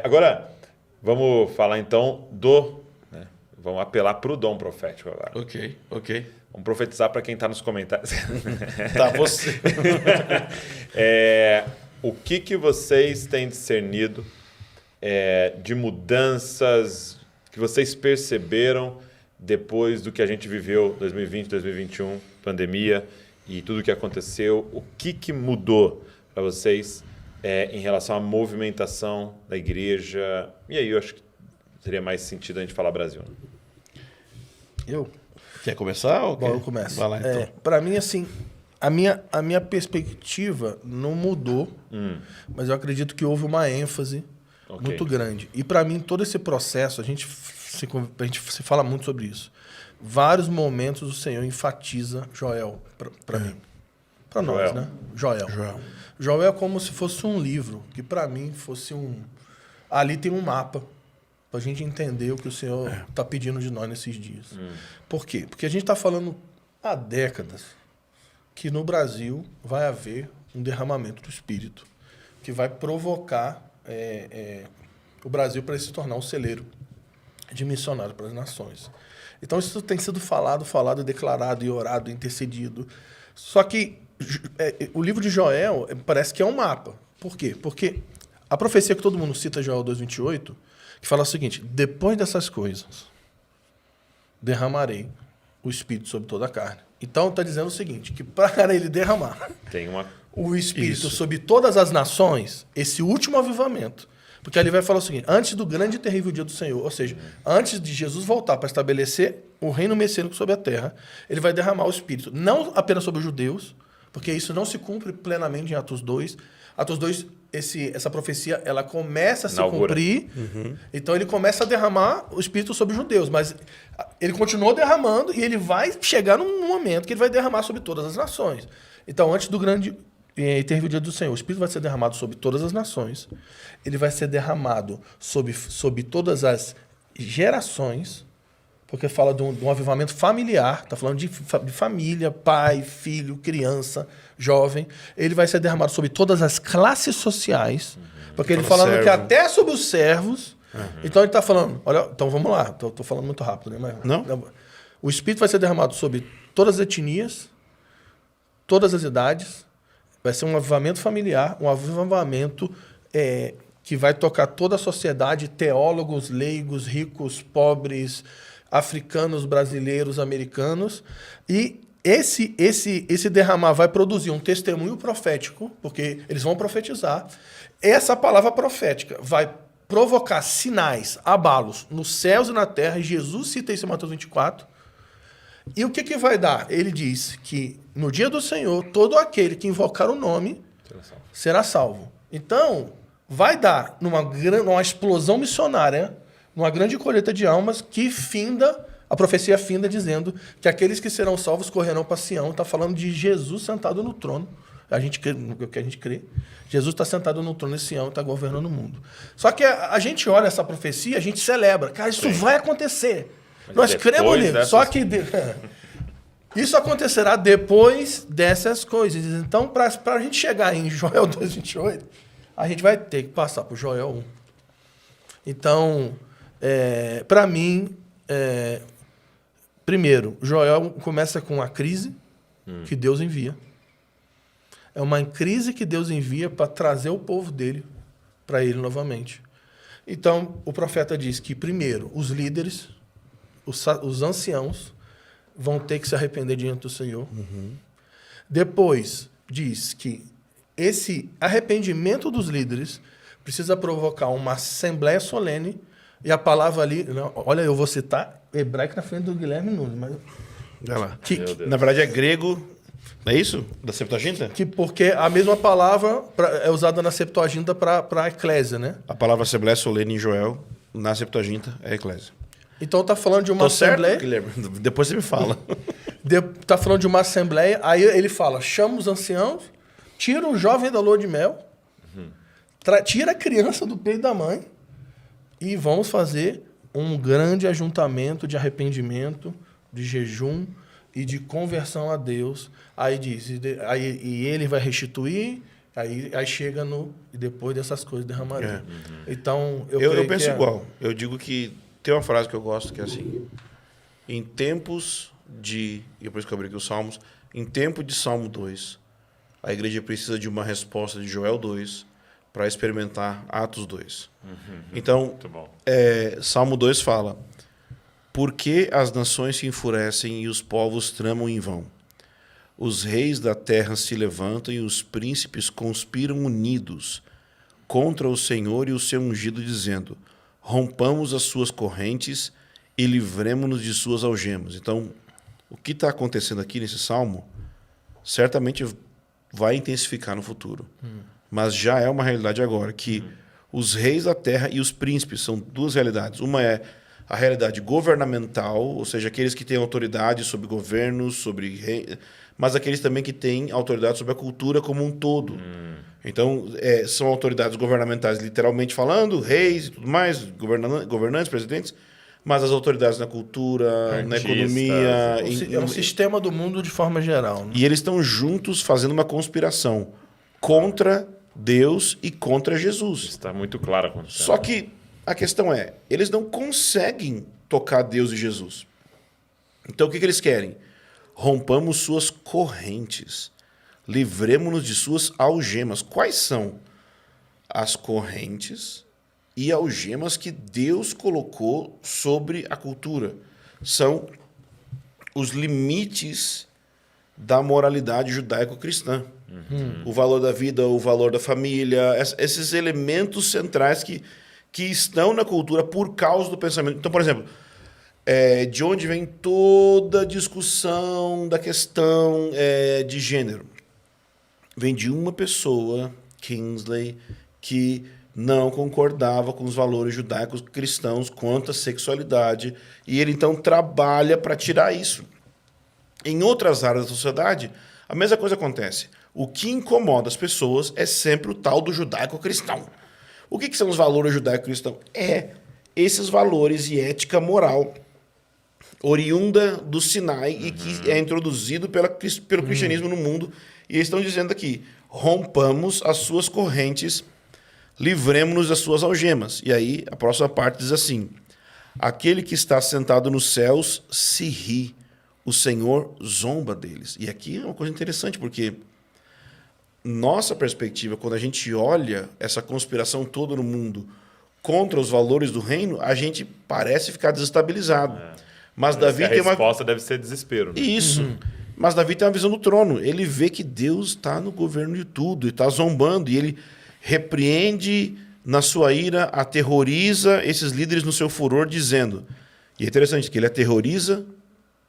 Agora, vamos falar então né? Vamos apelar para o dom profético agora. Ok. Vamos profetizar para quem está nos comentários. Tá, você. O que vocês têm discernido de mudanças que vocês perceberam depois do que a gente viveu 2020, 2021, pandemia e tudo o que aconteceu? O que mudou para vocês em relação à movimentação da igreja? E aí eu acho que teria mais sentido a gente falar Brasil. Né? Quer começar? Ou Bom, quer? eu começo. Vai lá, então. Para mim, assim, a minha perspectiva não mudou, mas eu acredito que houve uma ênfase muito grande. E para mim, todo esse processo, a gente se fala muito sobre isso. Vários momentos o Senhor enfatiza Joel para mim. Para nós, né? Joel é como se fosse um livro, que para mim fosse ali tem um mapa para a gente entender o que o Senhor está pedindo de nós nesses dias. Por quê? Porque a gente está falando há décadas que no Brasil vai haver um derramamento do Espírito que vai provocar o Brasil para se tornar um celeiro de missionário para as nações. Então isso tem sido falado, declarado, e orado, intercedido. Só que o livro de Joel parece que é um mapa. Por quê? Porque a profecia que todo mundo cita, Joel 2:28, que fala o seguinte: depois dessas coisas, derramarei o Espírito sobre toda a carne. Então está dizendo o seguinte, que para ele derramar o Espírito sobre todas as nações, esse último avivamento, porque ali vai falar o seguinte: antes do grande e terrível dia do Senhor, ou seja, antes de Jesus voltar para estabelecer o reino messiânico sobre a terra, ele vai derramar o Espírito, não apenas sobre os judeus, porque isso não se cumpre plenamente em Atos 2. Atos 2, essa profecia, ela começa a se cumprir, então ele começa a derramar o Espírito sobre os judeus, mas ele continuou derramando e ele vai chegar num momento que ele vai derramar sobre todas as nações. Então, antes do grande e terrível dia do Senhor, o Espírito vai ser derramado sobre todas as nações, ele vai ser derramado sobre todas as gerações, porque fala de um avivamento familiar, está falando de família, pai, filho, criança, jovem. Ele vai ser derramado sobre todas as classes sociais, porque ele falando que até sobre os servos. Então ele está falando, olha, então vamos lá, estou falando muito rápido, né? Mas, não? O Espírito vai ser derramado sobre todas as etnias, todas as idades. Vai ser um avivamento familiar, um avivamento que vai tocar toda a sociedade, teólogos, leigos, ricos, pobres, africanos, brasileiros, americanos. E esse derramar vai produzir um testemunho profético, porque eles vão profetizar. Essa palavra profética vai provocar sinais, abalos nos céus e na terra. E Jesus cita isso em Mateus 24. E o que vai dar? Ele diz que no dia do Senhor, todo aquele que invocar o nome será salvo. Então, vai dar numa explosão missionária, numa grande colheita de almas, que a profecia finda dizendo que aqueles que serão salvos correrão para Sião. Está falando de Jesus sentado no trono. O que a gente crê. Jesus está sentado no trono em Sião e está governando o mundo. Só que a gente olha essa profecia, a gente celebra. Cara, isso vai acontecer. Nós cremos nisso. Só que isso acontecerá depois dessas coisas. Então, para a gente chegar em Joel 2:28, a gente vai ter que passar por Joel 1. Então, para mim, primeiro, Joel começa com a crise que Deus envia. É uma crise que Deus envia para trazer o povo dele para ele novamente. Então, o profeta diz que, primeiro, os líderes, os anciãos, vão ter que se arrepender diante do Senhor. Depois, diz que esse arrependimento dos líderes precisa provocar uma assembleia solene. E a palavra ali, olha, eu vou citar hebraico na frente do Guilherme Nunes, mas Olha lá. Na verdade é grego, não é isso? Da Septuaginta? Porque a mesma palavra é usada na Septuaginta para eclésia, né? A palavra assembleia solene em Joel, na Septuaginta, é eclésia. Então tá falando de uma assembleia. Certo, Guilherme? Depois você me fala. Tá falando de uma assembleia, aí ele fala: chama os anciãos, tira o jovem da lua de mel, tira a criança do peito da mãe e vamos fazer um grande ajuntamento de arrependimento, de jejum e de conversão a Deus. Aí diz, e ele vai restituir, Aí chega no... E depois dessas coisas derramarei. Então, eu penso igual. Eu digo que... Tem uma frase que eu gosto que é assim... Em tempos de... E é por isso que eu abri aqui os Salmos. Em tempo de Salmo 2, a igreja precisa de uma resposta de Joel 2 para experimentar Atos 2. Então, Salmo 2 fala... Por que as nações se enfurecem e os povos tramam em vão? Os reis da terra se levantam e os príncipes conspiram unidos contra o Senhor e o seu ungido, dizendo: rompamos as suas correntes e livremo-nos de suas algemas. Então, o que está acontecendo aqui nesse salmo certamente vai intensificar no futuro. Mas já é uma realidade agora, que os reis da terra e os príncipes são duas realidades. Uma é a realidade governamental, ou seja, aqueles que têm autoridade sobre governos, sobre rei, mas aqueles também que têm autoridade sobre a cultura como um todo. Então, são autoridades governamentais, literalmente falando, reis e tudo mais, governantes, presidentes, mas as autoridades na cultura, na economia... É um sistema do mundo de forma geral. Né? E eles estão juntos fazendo uma conspiração contra Deus e contra Jesus. Está muito claro acontecendo. Só que a questão é, eles não conseguem tocar Deus e Jesus. Então o que eles querem? Rompamos suas correntes. Livremos-nos de suas algemas. Quais são as correntes e algemas que Deus colocou sobre a cultura? São os limites da moralidade judaico-cristã. O valor da vida, o valor da família, esses elementos centrais que estão na cultura por causa do pensamento. Então, por exemplo, de onde vem toda a discussão da questão de gênero? Vem de uma pessoa, Kingsley, que não concordava com os valores judaicos cristãos quanto à sexualidade, e ele então trabalha para tirar isso. Em outras áreas da sociedade, a mesma coisa acontece. O que incomoda as pessoas é sempre o tal do judaico-cristão. O que são os valores judaico-cristãos? Esses valores e ética moral oriunda do Sinai e que é introduzido pelo cristianismo no mundo. E eles estão dizendo aqui, rompamos as suas correntes, livremos-nos das suas algemas. E aí a próxima parte diz assim, aquele que está sentado nos céus se ri, o Senhor zomba deles. E aqui é uma coisa interessante, porque nossa perspectiva, quando a gente olha essa conspiração toda no mundo contra os valores do reino, a gente parece ficar desestabilizado. Mas Davi tem uma... A resposta deve ser desespero. Né? Isso. Mas Davi tem uma visão do trono. Ele vê que Deus está no governo de tudo, e está zombando, e ele repreende na sua ira, aterroriza esses líderes no seu furor, dizendo... E é interessante que ele aterroriza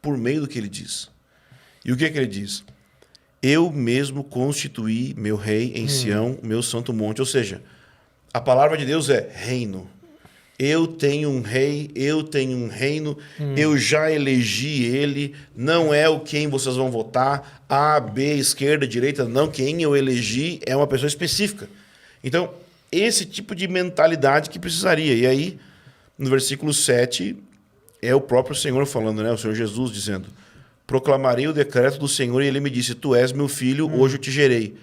por meio do que ele diz. E o que ele diz? Eu mesmo constituí meu rei em Sião, meu santo monte. Ou seja, a palavra de Deus é reino. Eu tenho um rei, eu tenho um reino, eu já elegi ele, não é o quem vocês vão votar, A, B, esquerda, direita, não. Quem eu elegi é uma pessoa específica. Então, esse tipo de mentalidade que precisaria. E aí, no versículo 7, é o próprio Senhor falando, né? O Senhor Jesus dizendo... Proclamarei o decreto do Senhor e ele me disse, tu és meu filho, hoje eu te gerei.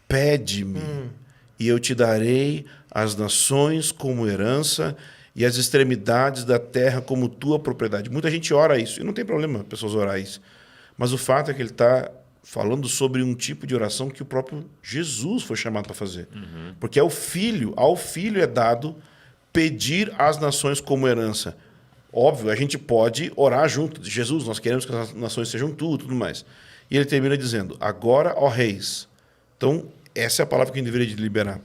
Pede-me e eu te darei as nações como herança e as extremidades da terra como tua propriedade. Muita gente ora isso, e não tem problema pessoas orar isso. Mas o fato é que ele está falando sobre um tipo de oração que o próprio Jesus foi chamado para fazer. Porque ao filho é dado pedir as nações como herança. Óbvio, a gente pode orar junto. Jesus, nós queremos que as nações sejam tudo mais. E ele termina dizendo, agora, ó reis. Então, essa é a palavra que a gente deveria liberar.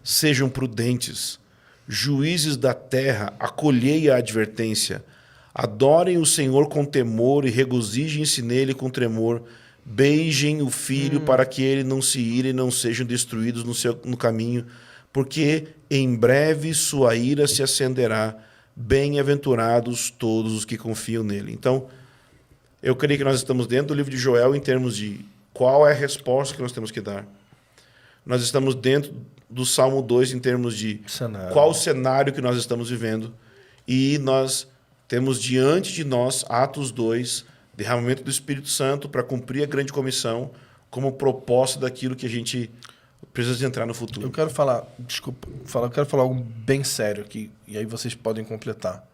Sejam prudentes, juízes da terra, acolhei a advertência. Adorem o Senhor com temor e regozijem-se nele com tremor. Beijem o filho para que ele não se ire e não sejam destruídos no caminho, porque em breve sua ira se acenderá. Bem-aventurados todos os que confiam nele. Então, eu creio que nós estamos dentro do livro de Joel em termos de qual é a resposta que nós temos que dar. Nós estamos dentro do Salmo 2 em termos de qual o cenário que nós estamos vivendo. E nós temos diante de nós, Atos 2, derramamento do Espírito Santo para cumprir a grande comissão como proposta daquilo que a gente precisa entrar no futuro. Eu quero falar, eu quero falar algo bem sério aqui, e aí vocês podem completar.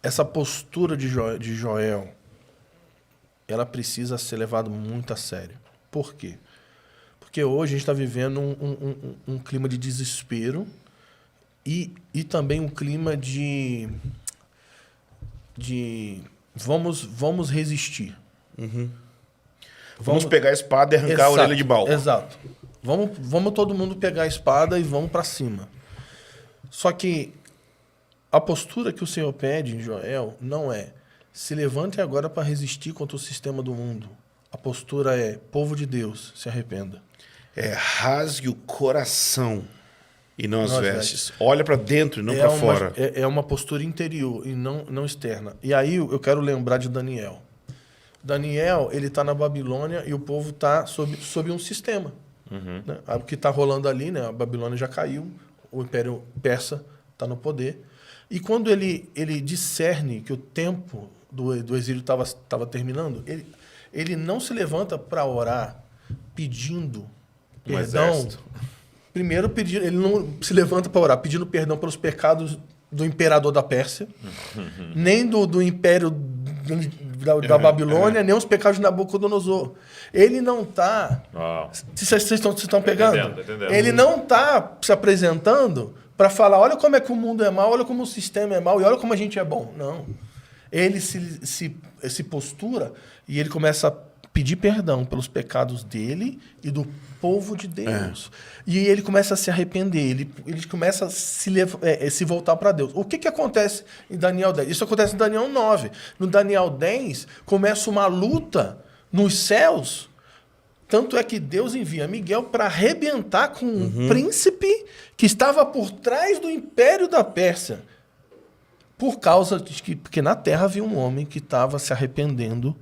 Essa postura de Joel, ela precisa ser levada muito a sério. Por quê? Porque hoje a gente está vivendo um clima de desespero e também um clima de vamos resistir. Uhum. Vamos pegar a espada e arrancar a orelha de Baal. Exato. Vamos todo mundo pegar a espada e vamos para cima. Só que a postura que o Senhor pede em Joel não é se levante agora para resistir contra o sistema do mundo. A postura é povo de Deus, se arrependa. Rasgue o coração e não as vestes. Olha para dentro e não para fora. É uma postura interior e não externa. E aí eu quero lembrar de Daniel. Daniel, ele está na Babilônia e o povo está sob um sistema. Uhum. Né? O que está rolando ali, né? A Babilônia já caiu, o Império Persa está no poder. E quando ele discerne que o tempo do exílio estava terminando, ele não se levanta para orar pedindo perdão. Primeiro, ele não se levanta para orar pedindo perdão pelos pecados do imperador da Pérsia, nem do império da Babilônia, nem os pecados de Nabucodonosor. Ele não está... Vocês estão pegando? Entendendo. Ele não está se apresentando para falar, olha como é que o mundo é mau, olha como o sistema é mau e olha como a gente é bom. Não. Ele se postura e ele começa a pedir perdão pelos pecados dele e do povo de Deus. E ele começa a se arrepender, ele começa a se voltar para Deus. O que acontece em Daniel 10? Isso acontece em Daniel 9. No Daniel 10, começa uma luta nos céus. Tanto é que Deus envia Miguel para arrebentar com um príncipe que estava por trás do império da Pérsia. Por causa de porque na terra havia um homem que estava se arrependendo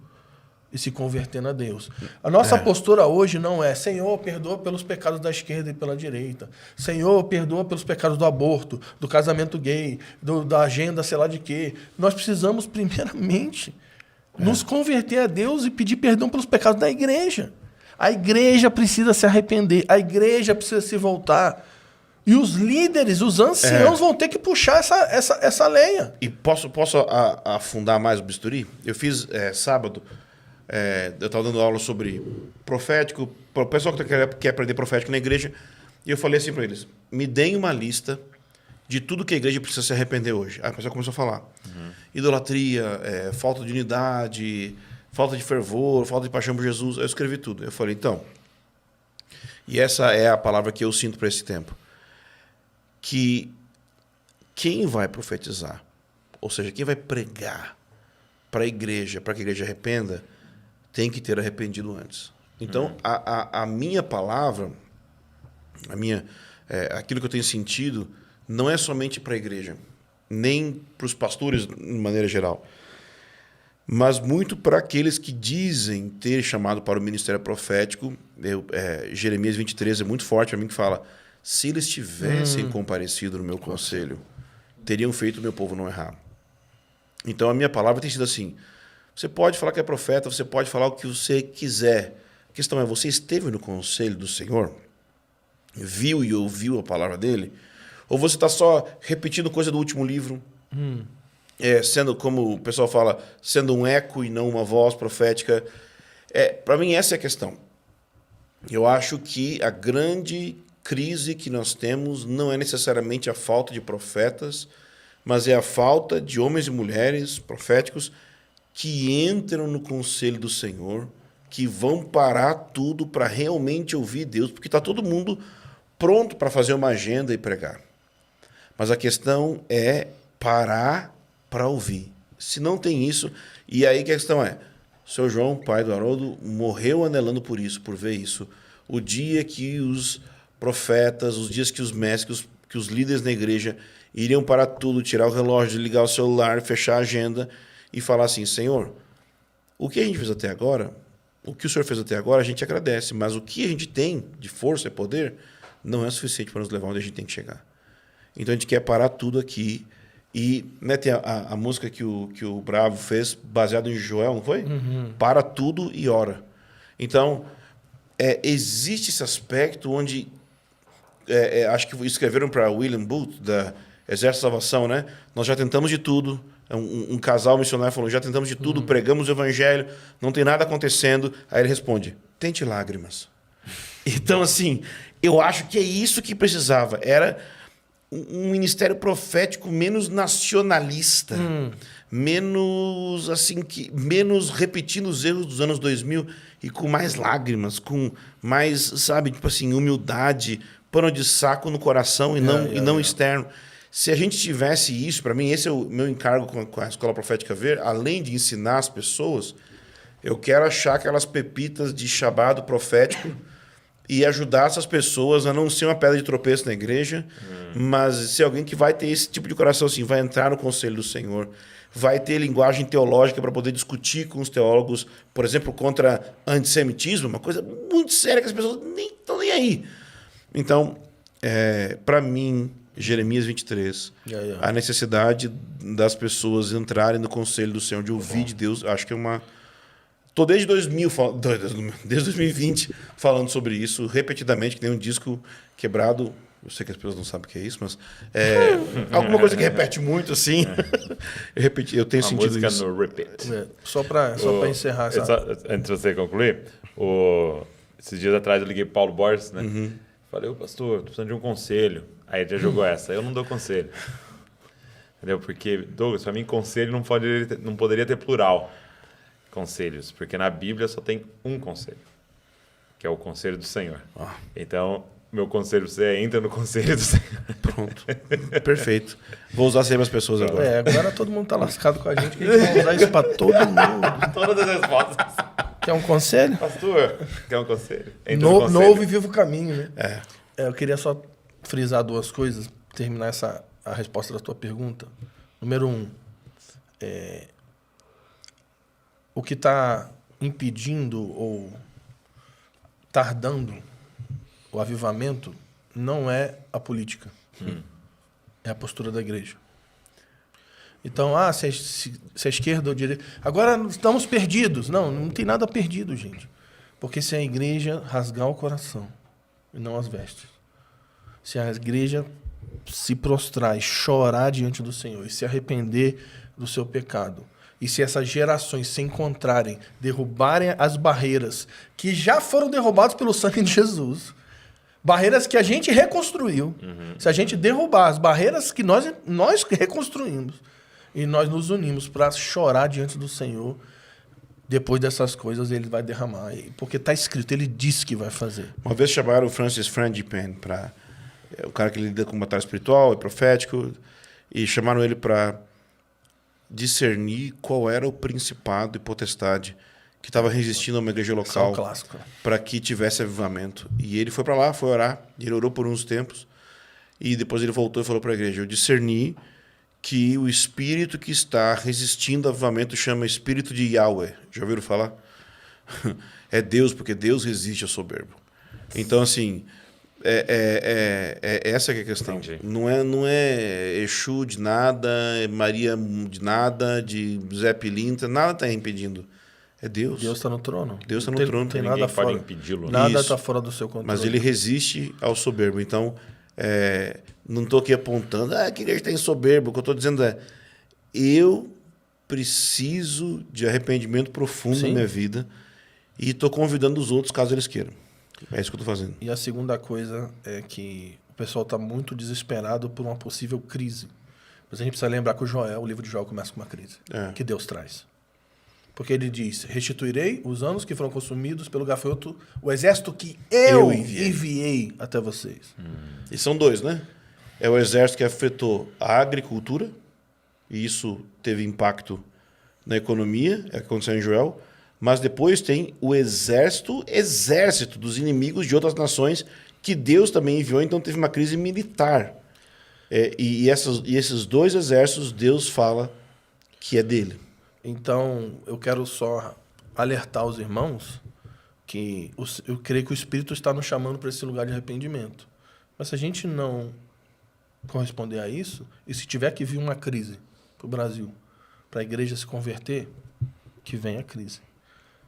e se convertendo a Deus. A nossa postura hoje não é Senhor, perdoa pelos pecados da esquerda e pela direita. Senhor, perdoa pelos pecados do aborto, do casamento gay, da agenda, sei lá de quê. Nós precisamos, primeiramente, nos converter a Deus e pedir perdão pelos pecados da igreja. A igreja precisa se arrepender. A igreja precisa se voltar. E os líderes, os anciãos vão ter que puxar essa lenha. E posso afundar mais o bisturi? Eu fiz sábado... eu estava dando aula sobre profético, para o pessoal que quer aprender profético na igreja, e eu falei assim para eles, me deem uma lista de tudo que a igreja precisa se arrepender hoje. Aí a pessoa começou a falar. Idolatria, falta de unidade, falta de fervor, falta de paixão por Jesus. Eu escrevi tudo. Eu falei, então, e essa é a palavra que eu sinto para esse tempo, que quem vai profetizar, ou seja, quem vai pregar para a igreja, para que a igreja arrependa, tem que ter arrependido antes. Então, a minha palavra, aquilo que eu tenho sentido, não é somente para a igreja, nem para os pastores, de maneira geral, mas muito para aqueles que dizem ter chamado para o ministério profético. Jeremias 23 é muito forte para mim, que fala, se eles tivessem comparecido no meu conselho, teriam feito o meu povo não errar. Então, a minha palavra tem sido assim, você pode falar que é profeta, você pode falar o que você quiser. A questão é, você esteve no conselho do Senhor? Viu e ouviu a palavra dele? Ou você está só repetindo coisa do último livro? Sendo, como o pessoal fala, sendo um eco e não uma voz profética? Para mim, essa é a questão. Eu acho que a grande crise que nós temos não é necessariamente a falta de profetas, mas é a falta de homens e mulheres proféticos que entram no conselho do Senhor, que vão parar tudo para realmente ouvir Deus, porque está todo mundo pronto para fazer uma agenda e pregar. Mas a questão é parar para ouvir. Se não tem isso, e aí a questão é, o seu João, pai do Haroldo, morreu anelando por isso, por ver isso. O dia que os profetas, os dias que os mestres, que os líderes da igreja iriam parar tudo, tirar o relógio, ligar o celular, fechar a agenda e falar assim, Senhor, o que a gente fez até agora, o que o Senhor fez até agora, a gente agradece, mas o que a gente tem de força e poder não é suficiente para nos levar onde a gente tem que chegar. Então a gente quer parar tudo aqui e tem a música que o Bravo fez, baseado em Joel, não foi? Para tudo e ora. Então, existe esse aspecto onde... acho que escreveram para William Booth, da Exército de Salvação, né? Nós já tentamos de tudo. Um casal missionário falou, já tentamos de tudo, pregamos o evangelho, não tem nada acontecendo. Aí ele responde, tente lágrimas. Então, assim, eu acho que é isso que precisava. Era um ministério profético menos nacionalista, menos assim, menos repetindo os erros dos anos 2000 e com mais lágrimas, com mais, sabe, tipo assim, humildade, pano de saco no coração e não externo. Se a gente tivesse isso, para mim, esse é o meu encargo com a Escola Profética Ver, além de ensinar as pessoas, eu quero achar aquelas pepitas de chamado profético e ajudar essas pessoas a não ser uma pedra de tropeço na igreja, mas ser alguém que vai ter esse tipo de coração, assim, vai entrar no conselho do Senhor, vai ter linguagem teológica para poder discutir com os teólogos, por exemplo, contra antissemitismo, uma coisa muito séria que as pessoas nem estão nem aí. Então, para mim, Jeremias 23, a necessidade das pessoas entrarem no conselho do Senhor, de ouvir de Deus, acho que é uma... Estou desde 2020 falando sobre isso repetidamente, que tem um disco quebrado. Eu sei que as pessoas não sabem o que é isso, mas alguma coisa que repete muito, assim. Eu tenho uma sentido música isso. no repeat. Só para encerrar essa... Antes de você concluir, esses dias atrás eu liguei para Paulo Borges, né? Falei, pastor, tô precisando de um conselho. Aí ele já jogou essa. Eu não dou conselho. Entendeu? Porque, Douglas, para mim, conselho não poderia ter plural. Conselhos, porque na Bíblia só tem um conselho, que é o conselho do Senhor. Então, meu conselho você entra no conselho do Senhor. Pronto. Perfeito. Vou usar sempre as pessoas agora. Agora todo mundo tá lascado com a gente, que a gente vai usar isso para todo mundo. Todas as respostas. Quer um conselho? Pastor, quer um conselho? Novo e vivo caminho, né? Eu queria só frisar duas coisas, terminar a resposta da tua pergunta. Número 1, o que está impedindo ou tardando o avivamento não é a política, é a postura da igreja. Então, se a esquerda ou a direita... Agora estamos perdidos. Não tem nada perdido, gente. Porque se a igreja rasgar o coração e não as vestes, se a igreja se prostrar e chorar diante do Senhor e se arrepender do seu pecado, e se essas gerações se encontrarem, derrubarem as barreiras que já foram derrubadas pelo sangue de Jesus, barreiras que a gente reconstruiu, se a gente derrubar as barreiras que nós reconstruímos e nós nos unimos para chorar diante do Senhor, depois dessas coisas ele vai derramar. Porque está escrito, ele disse que vai fazer. Uma vez chamaram o Francis Frangipane, o cara que lida com batalha espiritual e profético, e chamaram ele para discernir qual era o principado e potestade que estava resistindo a uma igreja local para que tivesse avivamento. E ele foi para lá, foi orar, e ele orou por uns tempos, e depois ele voltou e falou para a igreja, eu discerni que o espírito que está resistindo ao avivamento chama espírito de Yahweh. Já ouviram falar? É Deus, porque Deus resiste ao soberbo. Então, assim, essa que é a questão. Entendi. Não é Exu de nada, é Maria de nada, de Zé Pilintra, nada está impedindo. É Deus. Deus está no trono. Deus está no trono. Não tem Ninguém nada pode fora. impedi-lo. Nada está fora do seu controle. Mas ele resiste ao soberbo. Então, não estou aqui apontando, que igreja tem soberbo. O que eu estou dizendo eu preciso de arrependimento profundo na minha vida e estou convidando os outros caso eles queiram. É isso que eu estou fazendo. E a segunda coisa é que o pessoal está muito desesperado por uma possível crise. Mas a gente precisa lembrar que o livro de Joel começa com uma crise que Deus traz. Porque ele diz, restituirei os anos que foram consumidos pelo gafanhoto, o exército que eu enviei até vocês. E são dois, né? É o exército que afetou a agricultura, e isso teve impacto na economia, é o que aconteceu em Joel, mas depois tem o exército dos inimigos de outras nações que Deus também enviou, então teve uma crise militar. E esses dois exércitos, Deus fala que é dele. Então, eu quero só alertar os irmãos que eu creio que o Espírito está nos chamando para esse lugar de arrependimento. Mas se a gente não corresponder a isso, e se tiver que vir uma crise para o Brasil, para a igreja se converter, que venha a crise.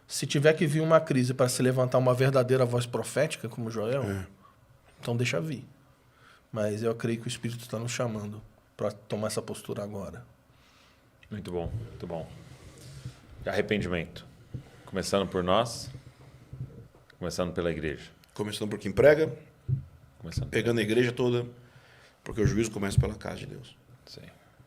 Se tiver que vir uma crise para se levantar uma verdadeira voz profética, como Joel, então deixa vir. Mas eu creio que o Espírito está nos chamando para tomar essa postura agora. Muito bom, muito bom. Arrependimento. Começando por nós, começando pela igreja. Começando por quem prega, Começando pegando a igreja toda, porque o juízo começa pela casa de Deus. Sim.